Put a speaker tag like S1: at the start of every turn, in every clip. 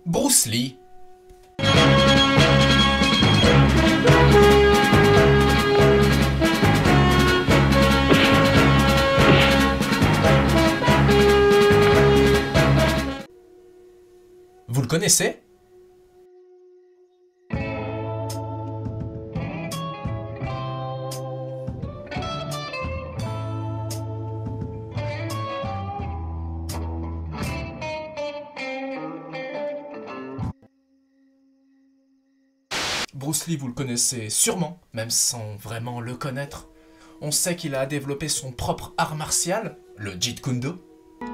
S1: Bruce Lee. Vous le connaissez? Bruce Lee, vous le connaissez sûrement, même sans vraiment le connaître. On sait qu'il a développé son propre art martial, le Jeet Kune Do.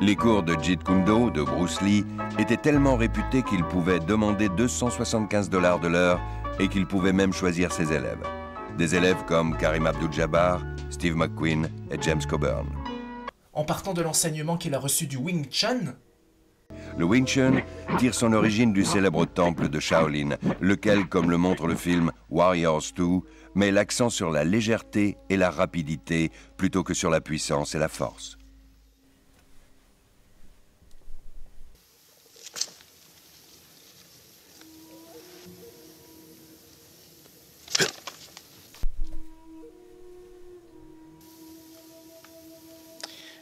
S2: Les cours de Jeet Kune Do de Bruce Lee étaient tellement réputés qu'il pouvait demander 275 $ de l'heure et qu'il pouvait même choisir ses élèves. Des élèves comme Karim Abdul-Jabbar, Steve McQueen et James Coburn.
S1: En partant de l'enseignement qu'il a reçu du Wing Chun,
S2: le Wing Chun tire son origine du célèbre temple de Shaolin, lequel, comme le montre le film Warriors 2, met l'accent sur la légèreté et la rapidité plutôt que sur la puissance et la force.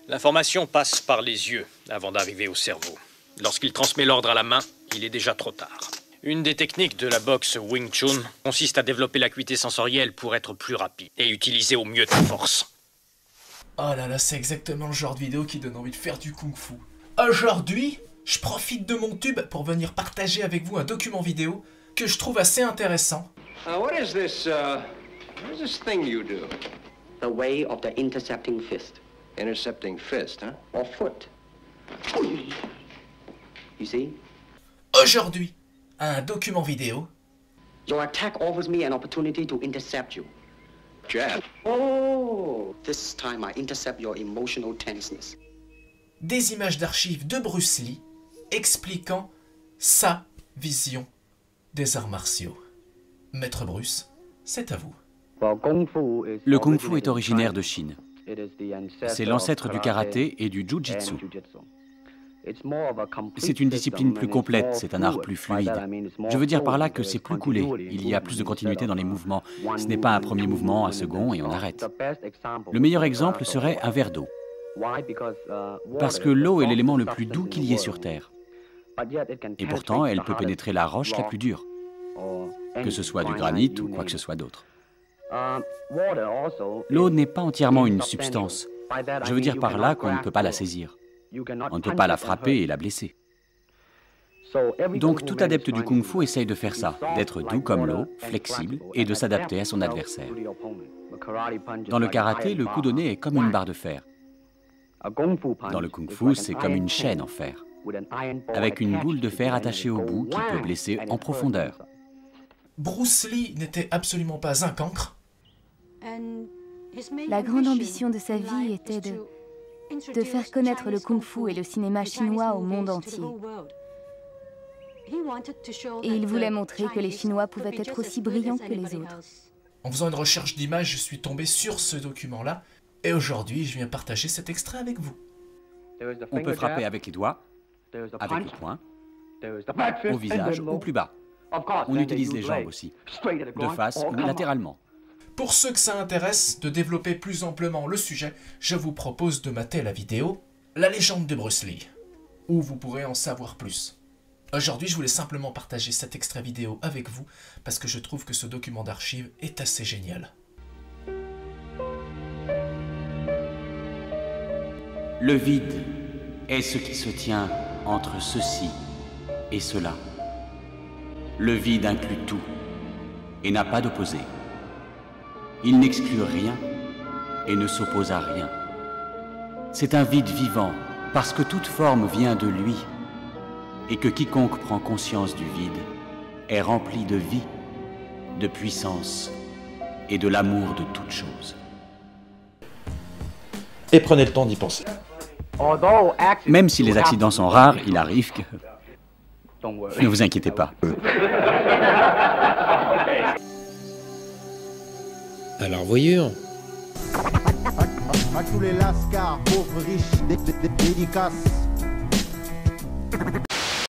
S3: L'information passe par les yeux avant d'arriver au cerveau. Lorsqu'il transmet l'ordre à la main, il est déjà trop tard. Une des techniques de la boxe Wing Chun consiste à développer l'acuité sensorielle pour être plus rapide et utiliser au mieux ta force.
S1: Oh là là, c'est exactement le genre de vidéo qui donne envie de faire du kung-fu. Aujourd'hui, je profite de mon tube pour venir partager avec vous un document vidéo que je trouve assez intéressant.
S4: What is this thing you do?
S5: The way of the intercepting fist.
S4: Intercepting fist, huh?
S5: Or foot. You see?
S1: Aujourd'hui, un document vidéo.
S5: Your attack offers me an opportunity to intercept you.
S4: Jab.
S5: Oh, this time I intercept your emotional tenseness.
S1: Des images d'archives de Bruce Lee expliquant sa vision des arts martiaux. Maître Bruce, c'est à vous.
S6: Le kung-fu est originaire de Chine. C'est l'ancêtre du karaté et du jiu-jitsu. C'est une discipline plus complète, c'est un art plus fluide. Je veux dire par là que c'est plus coulé, il y a plus de continuité dans les mouvements. Ce n'est pas un premier mouvement, un second et on arrête. Le meilleur exemple serait un verre d'eau. Parce que l'eau est l'élément le plus doux qu'il y ait sur Terre. Et pourtant, elle peut pénétrer la roche la plus dure, que ce soit du granit ou quoi que ce soit d'autre. L'eau n'est pas entièrement une substance. Je veux dire par là qu'on ne peut pas la saisir. On ne peut pas la frapper et la blesser. Donc tout adepte du kung-fu essaye de faire ça, d'être doux comme l'eau, flexible et de s'adapter à son adversaire. Dans le karaté, le coup donné est comme une barre de fer. Dans le kung-fu, c'est comme une chaîne en fer, avec une boule de fer attachée au bout qui peut blesser en profondeur.
S1: Bruce Lee n'était absolument pas un cancre.
S7: La grande ambition de sa vie était de faire connaître le kung-fu et le cinéma chinois au monde entier. Et il voulait montrer que les Chinois pouvaient être aussi brillants que les autres.
S1: En faisant une recherche d'images, je suis tombé sur ce document-là, et aujourd'hui, je viens partager cet extrait avec vous.
S6: On peut frapper avec les doigts, avec le poing, au visage ou plus bas. On utilise les jambes aussi, de face ou latéralement.
S1: Pour ceux que ça intéresse de développer plus amplement le sujet, je vous propose de mater la vidéo « La légende de Bruce Lee », où vous pourrez en savoir plus. Aujourd'hui, je voulais simplement partager cet extrait vidéo avec vous, parce que je trouve que ce document d'archives est assez génial.
S6: Le vide est ce qui se tient entre ceci et cela. Le vide inclut tout et n'a pas d'opposé. Il n'exclut rien et ne s'oppose à rien. C'est un vide vivant parce que toute forme vient de lui et que quiconque prend conscience du vide est rempli de vie, de puissance et de l'amour de toute chose.
S8: Et prenez le temps d'y penser.
S6: Même si les accidents sont rares, il arrive que... Ne vous inquiétez pas.
S8: À la revoyure.
S9: À tous les lascars, pauvres, riches, dédicaces.